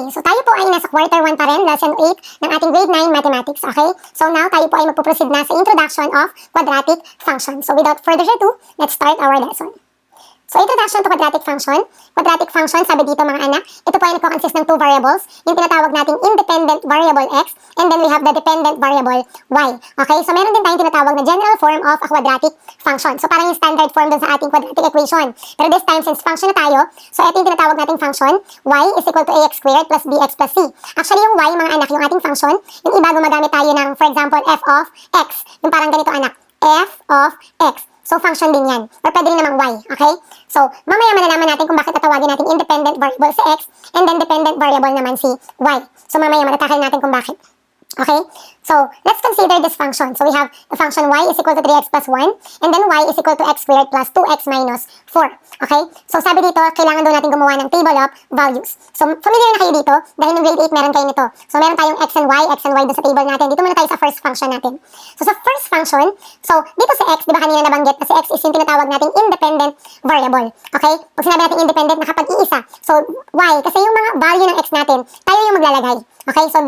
So tayo po ay nasa quarter 1 pa rin, lesson 8 ng ating grade 9 mathematics, okay? So now tayo po ay magpuproceed na sa introduction of quadratic function. So without further ado, let's start our lesson. So introduction to quadratic function. Quadratic function, sabi dito mga anak, ito po ay nagko-consist ng two variables, yung tinatawag nating independent variable x, and then we have the dependent variable y. Okay, so meron din tayong tinatawag na general form of a quadratic function. So parang yung standard form dun sa ating quadratic equation. Pero this time, since function na tayo, so ito yung tinatawag nating function, y is equal to ax squared plus bx plus c. Actually yung y, mga anak, yung ating function, yung iba gumagamit tayo ng, for example, f of x. Yung parang ganito anak, f of x. So, function din yan. Or pwede rin namang y. Okay? So, mamaya malalaman natin kung bakit tatawagin natin independent variable si x and then dependent variable naman si y. So, mamaya matatakil natin kung bakit. Okay? So, let's consider this function. So, we have the function y is equal to 3x plus 1 and then y is equal to x squared plus 2x minus 4. Okay? So, sabi dito, kailangan daw natin gumawa ng table of values. So, familiar na kayo dito dahil ng grade 8 meron kayo nito. So, meron tayong x and y doon sa table natin. Dito muna tayo sa first function natin. So, sa first function, so, dito sa x, di ba kanina nabanggit na si x is yung tinatawag nating independent variable. Okay? Pag sinabi natin independent, nakapag-iisa. So, y, kasi yung mga value ng x natin, tayo yung maglalagay. Okay? So,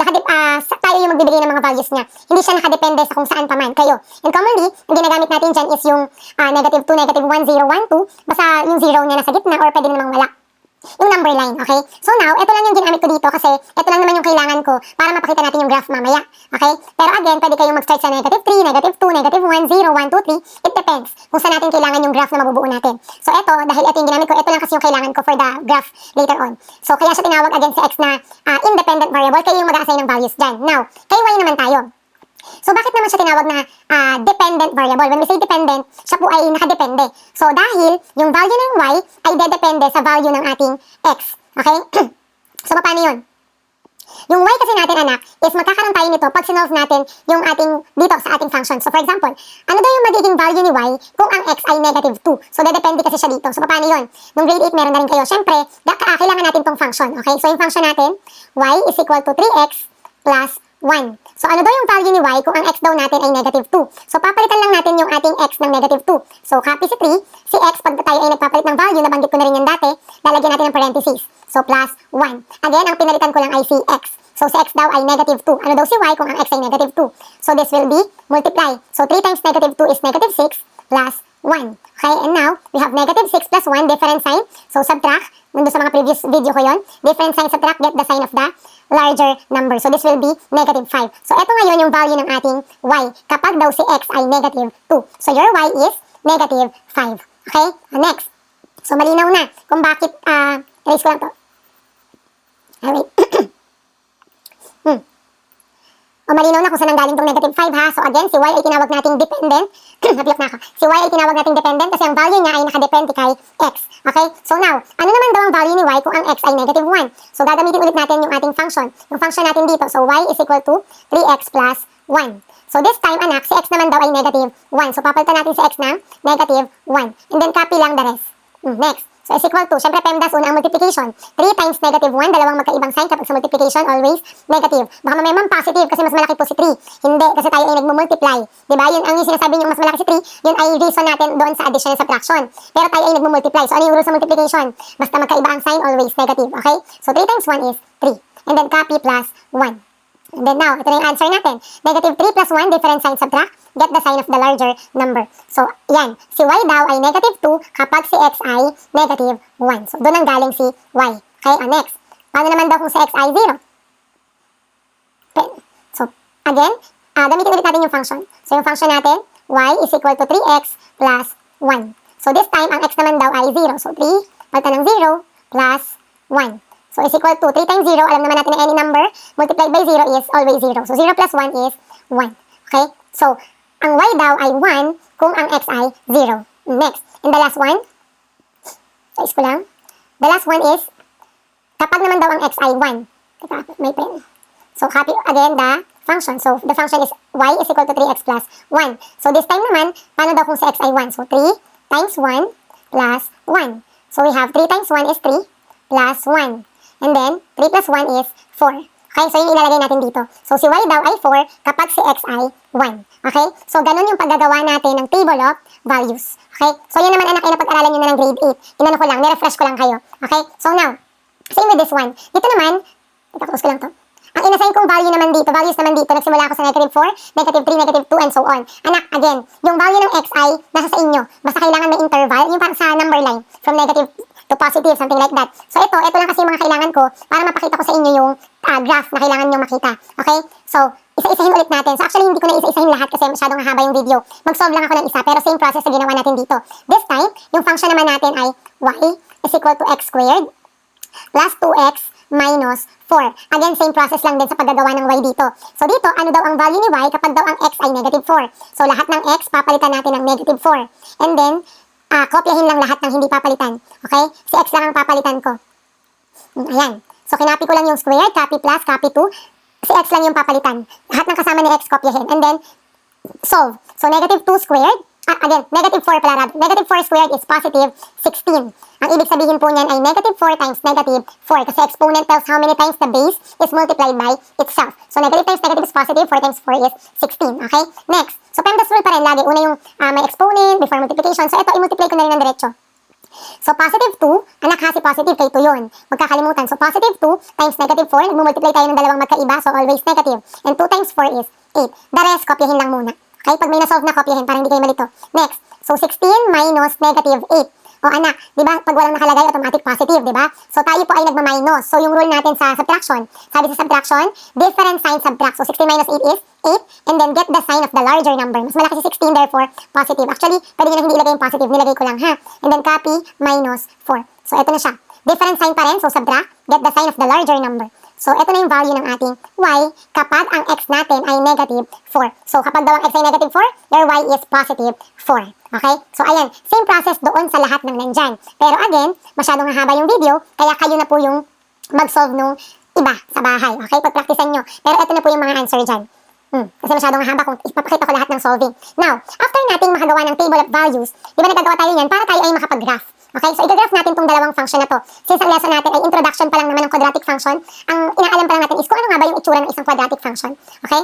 tayo yung magbibigay ng mga values niya. Hindi siya nakadepende sa kung saan pa man kayo. And commonly, ang ginagamit natin dyan is yung negative 2, negative 1, 0, 1, 2. Basta yung 0 niya nasa gitna or pwede namang wala. Yung number line, okay? So now, ito lang yung ginamit ko dito kasi ito lang naman yung kailangan ko para mapakita natin yung graph mamaya. Okay? Pero again, pwede kayong mag-start sa negative 3, negative 2, negative 1, 0, 1, 2, 3. It depends kung saan natin kailangan yung graph na mabubuo natin. So ito, dahil ito yung ginamit ko, ito lang kasi yung kailangan ko for the graph later on. So kaya siya tinawag again sa x na independent variable, kayo yung mag-a-assign ng values dyan. Now, kay y naman tayo. So, bakit naman siya tinawag na dependent variable? When we say dependent, siya po ay nakadepende. So, dahil yung value ng y ay dedepende sa value ng ating x. Okay? So, paano yun? Yung y kasi natin, anak, is magkakaroon tayo nito pag sinolve natin yung ating, dito sa ating function. So, for example, ano daw yung magiging value ni y kung ang x ay negative 2? So, dedepende kasi siya dito. So, paano yun? Nung grade 8, meron na rin kayo. Siyempre, kailangan natin tong function. Okay? So, yung function natin, y is equal to 3x plus 1. So, ano daw yung value ni y kung ang x daw natin ay negative 2? So, papalitan lang natin yung ating x ng negative 2. So, copy si 3. Si x, pag tayo ay nagpapalit ng value, nabanggit ko na rin yan dati, lalagyan natin ng parentheses. So, plus 1. Again, ang pinalitan ko lang ay si x. So, si x daw ay negative 2. Ano daw si y kung ang x ay negative 2? So, this will be multiply. So, 3 times negative 2 is negative 6 plus 1. Okay, and now, we have negative 6 plus 1, different sign. So, subtract. Nandun sa mga previous video ko yon. Different sign, subtract, get the sign of the larger number. So, this will be negative 5. So, ito ngayon yung value ng ating y kapag daw si x ay negative 2. So, your y is negative 5. Okay? Next. So, malinaw na kung bakit, erase ko lang to. Wait. O, malinaw na kung saan galing tong negative 5 ha. So, again, si y ay tinawag nating dependent. Napilok na ako. Si y ay tinawag nating dependent kasi ang value niya ay nakadepende kay x. Okay? So, now, ano naman daw ang value ni y kung ang x ay negative 1? So, gagamitin ulit natin yung ating function. Yung function natin dito. So, y is equal to 3x plus 1. So, this time, anak, si x naman daw ay negative 1. So, papalitan natin si x na negative 1. And then, copy lang the rest. Next. So, is equal to, syempre, PEMDAS, una ang multiplication. 3 times negative 1, dalawang magkaibang sign kapag sa multiplication, always negative. Baka mamaya man positive kasi mas malaki po si 3. Hindi, kasi tayo ay nagmumultiply. Diba? Yun ang yung sinasabi niyo mas malaki si 3, yun ay reason natin doon sa addition and subtraction. Pero tayo ay nagmumultiply. So, ano yung rule sa multiplication? Basta magkaiba ang sign, always negative. Okay? So, 3 times 1 is 3. And then, copy plus 1. And then now, ito na yung answer natin. Negative 3 plus 1, different sign, subtract. Get the sign of the larger number. So, yan. Si y daw ay negative 2 kapag si x ay negative 1. So, doon ang galing si y. Okay, next. Paano naman daw kung si x ay 0? Okay. So, again, gamitin ulit natin yung function. So, yung function natin, y is equal to 3x plus 1. So, this time, ang x naman daw ay 0. So, 3, palitan ng 0, plus 1. So, is equal to 3 times 0. Alam naman natin na any number multiplied by 0 is always 0. So, 0 plus 1 is 1. Okay? So, ang y daw ay 1 kung ang x ay 0. Next. And the last one, size ko lang. The last one is, kapag naman daw ang x ay 1. Teka, may pen. So, copy again the function. So, the function is y is equal to 3x plus 1. So, this time naman, paano daw kung si x ay 1? So, 3 times 1 plus 1. So, we have 3 times 1 is 3 plus 1. And then, 3 plus 1 is 4. Okay, so yun ilalagay natin dito. So, si y daw ay 4 kapag si x ay 1. Okay? So, ganun yung paggagawa natin ng table of values. Okay? So, yun naman anak ay napag-aralan nyo na ng grade 8. Inano ko lang, nirefresh ko lang kayo. Okay? So, now, same with this one. Dito naman, close ko lang to. Ang inassign kong values naman dito, nagsimula ako sa negative 4, negative 3, negative 2, and so on. Anak, again, yung value ng x ay nasa sa inyo. Basta kailangan may interval, yung parang sa number line, from negative to positive, something like that. So ito lang kasi yung mga kailangan ko para mapakita ko sa inyo yung graph na kailangan nyo makita. Okay? So, isa-isahin ulit natin. So actually, hindi ko na isa-isahin lahat kasi masyadong haba yung video. Mag-solve lang ako ng isa, pero same process na ginawa natin dito. This time, yung function naman natin ay y is equal to x squared plus 2x minus 4. Again, same process lang din sa paggagawa ng y dito. So dito, ano daw ang value ni y kapag daw ang x ay negative 4? So lahat ng x, papalitan natin ng negative 4. And then, kopyahin lang lahat ng hindi papalitan. Okay? Si x lang ang papalitan ko. Ayan. So kinopy ko lang yung square, copy plus, copy 2. Si x lang yung papalitan. Lahat ng kasama ni x, kopyahin. And then, solve. So negative 2 squared, again, negative 4 pala rather. Negative 4 squared is positive 16. Ang ibig sabihin po niyan ay negative 4 times negative 4 kasi exponent tells how many times the base is multiplied by itself. So negative times negative is positive, 4 times 4 is 16. Okay? Next. So PEMDAS rule pa rin lagi. Una yung may exponent before multiplication. So ito, i-multiply ko na rin ng diretso. So positive 2, anak ha, si positive kay 2 yun. Huwag kakalimutan. So positive 2 times negative 4, nag-multiply tayo ng dalawang magkaiba, so always negative. And 2 times 4 is 8. The rest, kopyahin lang muna. Okay, pag may na-solve na, kopyahin para hindi kayo malito. Next, so 16 minus negative 8. O anak, di ba, pag walang nakalagay, automatic positive, di ba? So tayo po ay nagma-minus. So yung rule natin sa subtraction, sabi sa subtraction, different sign subtract. So 16 minus 8 is 8, and then get the sign of the larger number. Mas malaki si 16, therefore, positive. Actually, pwede nyo na hindi ilagay yung positive, nilagay ko lang ha. And then copy minus 4. So ito na siya. Different sign pa rin, so subtract, get the sign of the larger number. So, ito na yung value ng ating y kapag ang x natin ay negative 4. So, kapag daw ang x ay negative 4, your y is positive 4. Okay? So, ayan. Same process doon sa lahat ng nandyan. Pero again, masyadong haba yung video, kaya kayo na po yung mag-solve nung iba sa bahay. Okay? Pag-practicean nyo. Pero ito na po yung mga answer dyan. Kasi masyadong haba kung ipapakita ko lahat ng solving. Now, after nating makagawa ng table of values, di ba nagagawa tayo yan para tayo ay makapag-graph. Okay, so i-graph natin tong dalawang function na to. Since ang lesson natin ay introduction pa lang naman ng quadratic function, ang inaalam pa lang natin is kung ano nga ba yung itsura ng isang quadratic function. Okay?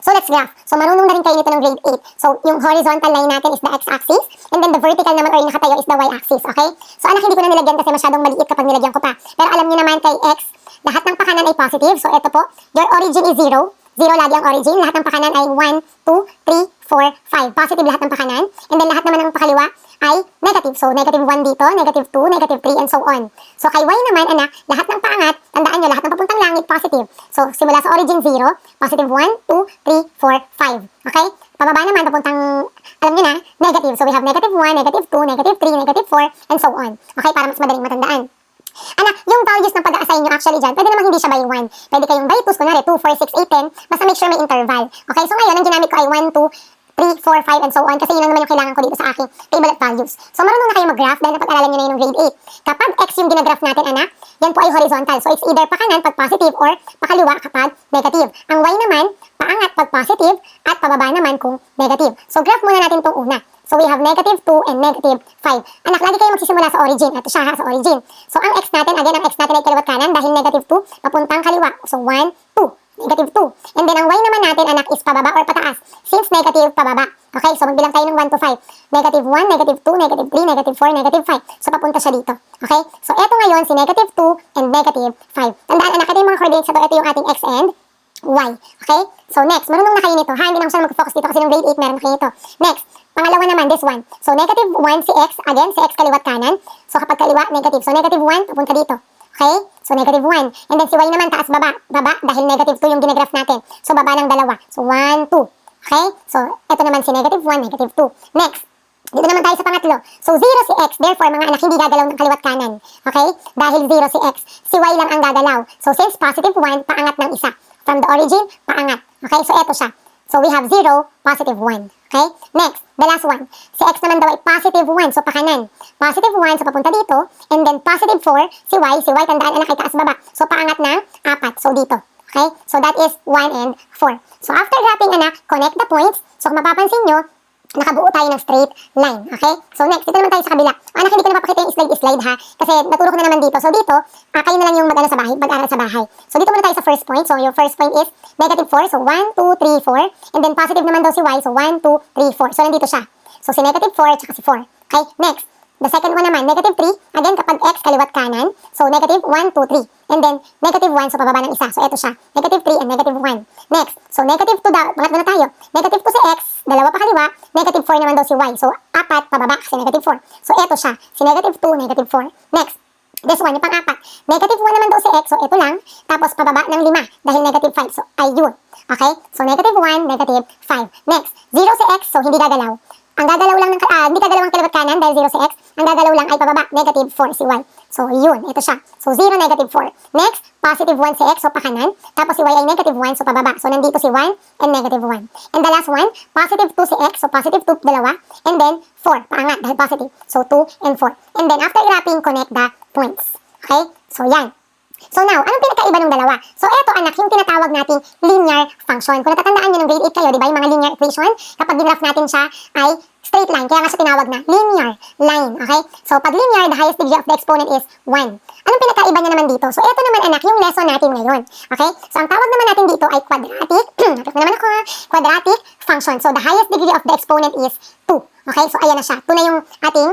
So let's graph. So marunong na rin kayo nito ng grade 8. So yung horizontal line natin is the x-axis, and then the vertical naman or yung nakatayo is the y-axis. Okay? So anak, hindi ko na nilagyan kasi masyadong maliit kapag nilagyan ko pa. Pero alam niyo naman kay x, lahat ng pakanan ay positive. So ito po, your origin is 0. 0 lagi ang origin. Lahat ng pakanan ay 1, 2, 3, 4, 5. Positive lahat ng pakanan. And then lahat naman ng pakaliwa ay negative. So, negative 1 dito, negative 2, negative 3, and so on. So, kay y naman, anak, lahat ng paangat, tandaan nyo, lahat ng papuntang langit, positive. So, simula sa origin 0, positive 1, 2, 3, 4, 5. Okay? Pababa naman, papuntang, alam nyo na, negative. So, we have negative 1, negative 2, negative 3, negative 4, and so on. Okay? Para mas madaling matandaan. Anak, yung values ng pag-a-assign nyo actually dyan, pwede namang hindi siya by 1. Pwede kayong by 2, kunwari 2, 4, 6, 8, 10, basta make sure may interval. Okay, so ngayon, ang ginamit ko ay 1, 2, 3, 4, 5, and so on, kasi yun lang naman yung kailangan ko dito sa aking table of values. So marunong na kayo mag-graph dahil napag-aralan nyo na yun ng grade 8. Kapag x yung ginagraph natin, anak, yan po ay horizontal. So it's either pakanan pag positive or pakaliwa kapag negative. Ang y naman, paangat pag positive at pababa naman kung negative. So graph muna natin itong una. So we have negative 2 and negative 5. Anak, lagi kayo magsisimula sa origin. Ito siya ha, sa origin. So ang x natin, again, ang x natin ay kaliwat kanan dahil negative 2, papuntang kaliwa. So 1, 2, negative 2. And then ang y naman natin, anak, is pababa or pataas. Since negative, pababa. Okay, so magbilang tayo ng 1 to 5. Negative 1, negative 2, negative 3, negative 4, negative 5. So papunta siya dito. Okay, so eto ngayon si negative 2 and negative 5. Tandaan, anak, ito yung mga coordinates na to. Ito yung ating x and y. Okay, so next, marunong na kayo nito. Ha, hindi lang siya mag-focus dito kasi ng grade 8 meron na kayo nito. Next, pangalawa naman, this one. So, negative 1 si x, again, si x kaliwat kanan. So, kapag kaliwa, negative. So, negative 1, papunta dito. Okay? So, negative 1. And then, si y naman, taas, baba. Baba, dahil negative 2 yung ginagraph natin. So, baba ng dalawa. So, 1, 2. Okay? So, ito naman si negative 1, negative 2. Next, dito naman tayo sa pangatlo. So, 0 si x. Therefore, mga anak, hindi gagalaw ng kaliwat kanan. Okay? Dahil 0 si x. Si y lang ang gagalaw. So, since positive 1, paangat ng isa. From the origin, paangat. Okay? So, ito siya. So, we have 0, positive 1. Okay? Next, the last one. Si x naman daw ay positive 1, so pakanan. Positive 1, so papunta dito. And then positive 4, si y, tandaan anak ay taas baba. So, paangat ng 4. So, dito. Okay? So, that is 1 and 4. So, after graphing anak, connect the points. So, kung mapapansin nyo, nakabuo tayo ng straight line. Okay? So next, dito naman tayo sa kabila. Anak, hindi ko na papakita yung slide ha. Kasi naturo ko na naman dito. So dito, kayo na lang yung mag-aral sa bahay. So dito muna tayo sa first point. So your first point is negative 4. So 1, 2, 3, 4. And then positive naman daw si y. So 1, 2, 3, 4. So nandito siya. So si negative 4 at si 4. Okay? Next. The second one naman, negative 3. Again, kapag x kaliwat kanan. So negative 1, 2, 3. And then negative 1. So pababa ng isa. So ito siya. Negative 3 and negative 1. Next. So negative 2 daw. Pangatlo na tayo. Negative 2 si x. Dalawa pa kaliwa. Negative 4 naman daw si y. So apat pababa kasi negative 4. So ito siya. Si negative 2, negative 4. Next. This one, yung pang-apat. Negative 1 naman daw si x. So ito lang. Tapos pababa ng 5. Dahil negative 5. So ay yun. Okay? So negative 1, negative 5. Next. 0 si x. So hindi gagalaw. Ang gagalaw lang ng, hindi gagalaw ang kaliwat kanan dahil 0 si x. Ang gagalaw lang ay pababa, negative 4 si y. So, yun, ito siya. So, 0, negative 4. Next, positive 1 si x, so pakanan. Tapos si y ay negative 1, so pababa. So, nandito si 1 and negative 1. And the last one, positive 2 si x, so positive 2, dalawa. And then, 4, paangat dahil positive. So, 2 and 4. And then, after wrapping, connect the points. Okay? So, yan. So now, anong pinakaiba ng dalawa? So eto anak, yung tinatawag nating linear function. Kung natatandaan nyo ng grade 8 kayo, di ba, yung mga linear equation, kapag ginraph natin siya ay straight line, kaya nga siya tinawag na linear line, okay? So pag linear, the highest degree of the exponent is 1. Anong pinakaiba niya naman dito? So eto naman anak, yung lesson natin ngayon, okay? So ang tawag naman natin dito ay quadratic, napit na naman ako ha, quadratic function. So the highest degree of the exponent is 2, okay? So ayan na siya, 2 na yung ating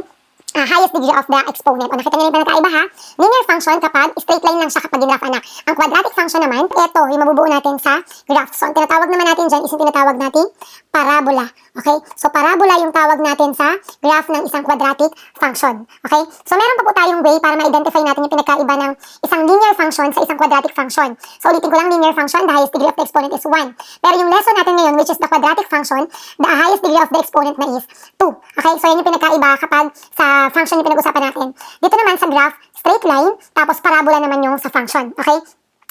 highest degree of the exponent. O nakita nyo yung pinakaiba ha? Linear function kapag straight line lang siya kapag ginraph anak. Ang quadratic function naman, ito yung mabubuo natin sa graph. So ang tinatawag naman natin dyan is yung tinatawag natin parabola. Okay? So parabola yung tawag natin sa graph ng isang quadratic function. Okay? So meron pa po tayong way para ma-identify natin yung pinakaiba ng isang linear function sa isang quadratic function. So ulitin ko lang, linear function, the highest degree of the exponent is 1. Pero yung lesson natin ngayon, which is the quadratic function, the highest degree of the exponent na is 2. Okay? So yan yung pinakaiba kapag sa function yung pinag-usapan natin. Dito naman sa graph, straight line, tapos parabola naman yung sa function. Okay?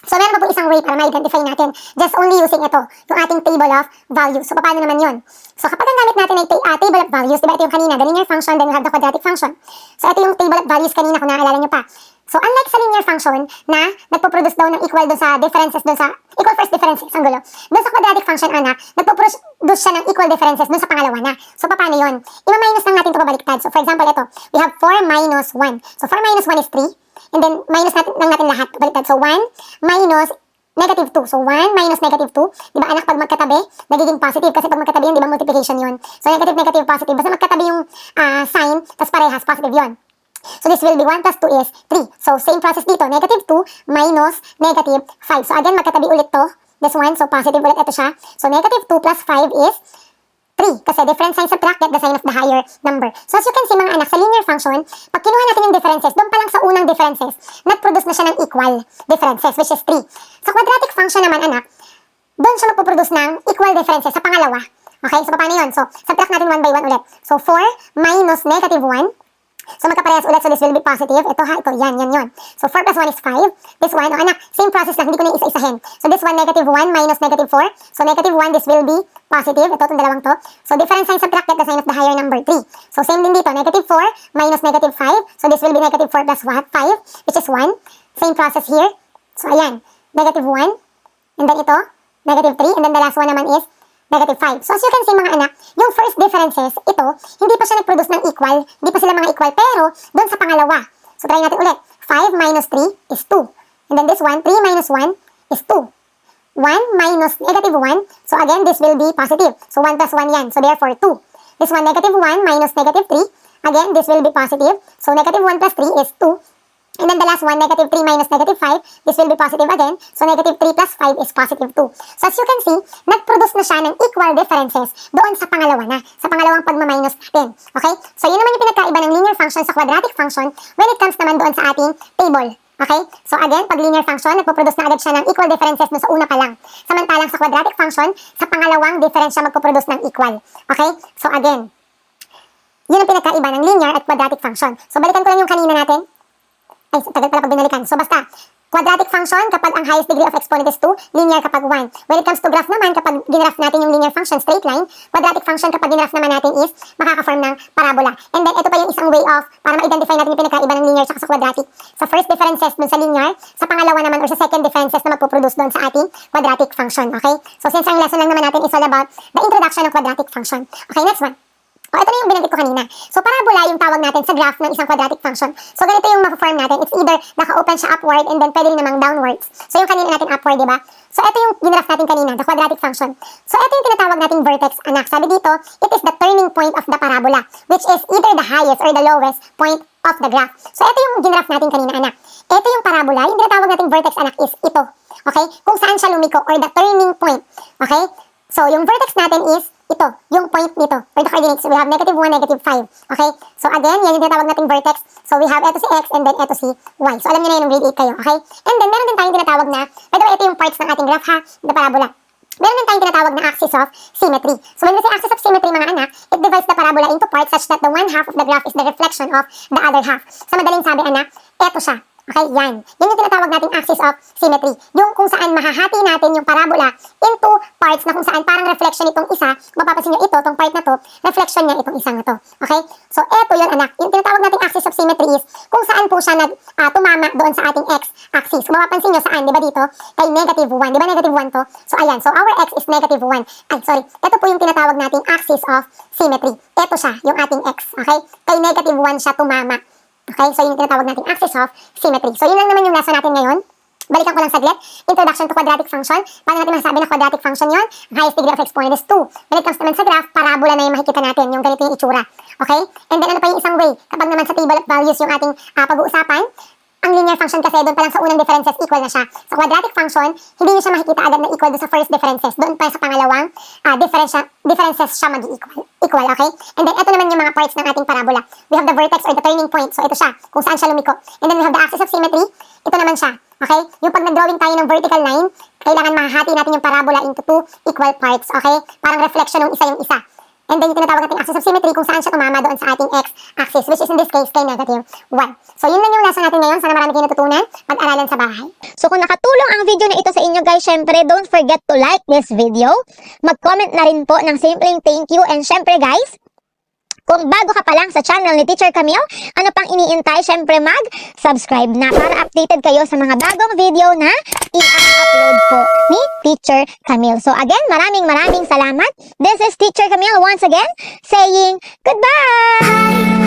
So, meron pa po isang way para ma-identify natin just only using ito, yung ating table of values. So, paano naman yun? So, kapag ang gamit natin ay table of values, diba ito yung kanina, the linear function, then we have the quadratic function. So, ito yung table of values kanina kung naaalala nyo pa. So, unlike sa linear function na nagpo-produce daw ng equal dun sa differences, dun sa equal first differences, ang gulo. Dun sa quadratic function, anak, nagpo-produce siya ng equal differences dun sa pangalawa na. So, paano yun? Ima-minus lang natin ito pabaliktad. So, for example, ito, we have 4 minus 1. So, 4 minus 1 is 3. And then, minus lang natin lahat. Baliktad. So, 1 minus negative 2. So, 1 minus negative 2. Diba, anak, pag magkatabi, nagiging positive. Kasi pag magkatabi yun, diba, multiplication yun. So, negative, negative, positive. Basta magkatabi yung sign, tas parehas, positive yun. So, this will be 1 plus 2 is 3. So, same process dito. Negative 2 minus negative 5. So, again, magkatabi ulit to. This one. So, positive ulit ito siya. So, negative 2 plus 5 is 3. Kasi different sign subtract, get the sign of the higher number. So as you can see mga anak, sa linear function, pag kinuha natin yung differences, doon pa lang sa unang differences, nag-produce na siya ng equal differences, which is 3. Sa quadratic function naman anak, doon siya magpo-produce ng equal differences sa pangalawa. Okay, so paano yun? So subtract natin 1 by 1 ulit. So 4 minus negative 1. So magkaparehas ulit, so this will be positive. Ito ha, ito, yan. So 4 plus 1 is 5. This one, anak, same process lang, hindi ko na isa-isahin. So this one, negative 1 minus negative 4. So negative 1, this will be positive. Ito, itong dalawang to. So different sign subtract, get the sign of the higher number, 3. So same din dito, negative 4 minus negative 5. So this will be negative 4 plus 5, which is 1. Same process here. So ayan, negative 1. And then ito, negative 3. And then the last one naman is negative 5. So as you can see mga anak, yung first differences, ito, hindi pa siya nag-produce ng equal, hindi pa sila mga equal, pero doon sa pangalawa. So try natin ulit. 5 minus 3 is 2. And then this one, 3 minus 1 is 2. 1 minus negative 1, so again, this will be positive. So 1 plus 1 yan, so therefore 2. This one, negative 1 minus negative 3, again, this will be positive. So negative 1 plus 3 is 2. And then the last one, negative 3 minus negative 5, this will be positive again. So negative 3 plus 5 is positive 2. So as you can see, nag-produce na siya ng equal differences doon sa pangalawa na, sa pangalawang pagmaminus natin. Okay? So yun naman yung pinagkaiba ng linear function sa quadratic function when it comes naman doon sa ating table. Okay? So again, pag linear function, nagpo-produce na agad siya ng equal differences doon sa una pa lang. Samantalang sa quadratic function, sa pangalawang difference siya magpo-produce ng equal. Okay? So again, yun ang pinagkaiba ng linear at quadratic function. So balikan ko lang yung kanina natin. Ay, tagal pala pag binalikan. So basta, quadratic function kapag ang highest degree of exponent is 2, linear kapag 1. When it comes to graph naman, kapag ginraph natin yung linear function, straight line, quadratic function kapag ginraph naman natin is makaka-form ng parabola. And then, ito pa yung isang way of para ma-identify natin yung pinakaiba ng linear at sa quadratic. Sa first differences dun sa linear, sa pangalawa naman or sa second differences na magpo-produce dun sa ating quadratic function. Okay? So since ang lesson lang naman natin is all about the introduction ng quadratic function. Okay, next one. O, ito na yung binanggit ko kanina. So, parabola yung tawag natin sa graph ng isang quadratic function. So, ganito yung ma-form natin. It's either naka-open siya upward and then pwede rin namang downwards. So, yung kanina natin upward, di ba? So, ito yung ginraph natin kanina, the quadratic function. So, ito yung tinatawag nating vertex, anak. Sabi dito, it is the turning point of the parabola, which is either the highest or the lowest point of the graph. So, ito yung ginraph natin kanina, anak. Ito yung parabola, yung tinatawag nating vertex, anak, is ito. Okay? Kung saan siya lumiko, or the turning point. Okay? So, yung vertex natin is ito, yung point nito, or the coordinates. We have -1, -5. Okay? So, again, yan yung tinatawag nating vertex. So, we have ito si x and then ito si y. So, alam nyo na yun, grade 8 kayo. Okay? And then, meron din tayong tinatawag na, by the way, ito yung parts ng ating graph ha, the parabola. Meron din tayong tinatawag na axis of symmetry. So, when we say axis of symmetry, mga anak, it divides the parabola into parts such that the one half of the graph is the reflection of the other half. Sa madaling sabi, anak, ito siya. Okay, yan. Yan yung tinatawag nating axis of symmetry. Yung kung saan mahahati natin yung parabola into parts na kung saan parang reflection itong isa, mapapansin nyo ito, tong part na to, reflection niya itong isang na to. Okay? So, eto yun, anak. Yung tinatawag nating axis of symmetry is kung saan po siya tumama doon sa ating x-axis. Kung mapapansin nyo saan, di ba dito? Kay -1. Di ba -1 to? So, ayan. So, our x is -1. Ay, sorry. Ito po yung tinatawag nating axis of symmetry. Ito siya, yung ating x. Okay? Kay -1 siya tumama. Okay, so yun yung tinatawag nating axis of symmetry. So yun lang naman yung lesson natin ngayon. Balikan ko lang saglit. Introduction to quadratic function. Paano natin masasabi na quadratic function yun? Ang highest degree of exponent is 2. When it comes naman sa graph, parabola na yung makikita natin. Yung ganito yung itsura. Okay? And then ano pa yung isang way? Kapag naman sa table of values yung ating pag-uusapan, ang linear function kasi doon pa lang sa unang differences equal na siya. Sa quadratic function, hindi niyo siya makikita agad na equal doon sa first differences. Doon pa sa pangalawang differences siya mag-equal. Okay? And then ito naman yung mga parts ng ating parabola. We have the vertex or the turning point. So ito siya, kung saan siya lumiko. And then we have the axis of symmetry. Ito naman siya. Okay? Yung pag nag-drawing tayo ng vertical line, kailangan mahahati natin yung parabola into 2 equal parts. Okay? Parang reflection ng isa yung isa. And then yung tinatawag natin axis of symmetry kung saan siya tumama doon sa ating x-axis, which is in this case kay -1. So yun lang yung lesson natin ngayon. Sana marami kayo natutunan. Pag-aralan sa bahay. So kung nakatulong ang video na ito sa inyo guys, syempre don't forget to like this video. Mag-comment na rin po ng simpleng thank you. And syempre guys, kung bago ka pa lang sa channel ni Teacher Camille, ano pang iniintay? Syempre mag-subscribe na para updated kayo sa mga bagong video na i-upload po ni Teacher Camille. So again, maraming salamat. This is Teacher Camille once again saying goodbye!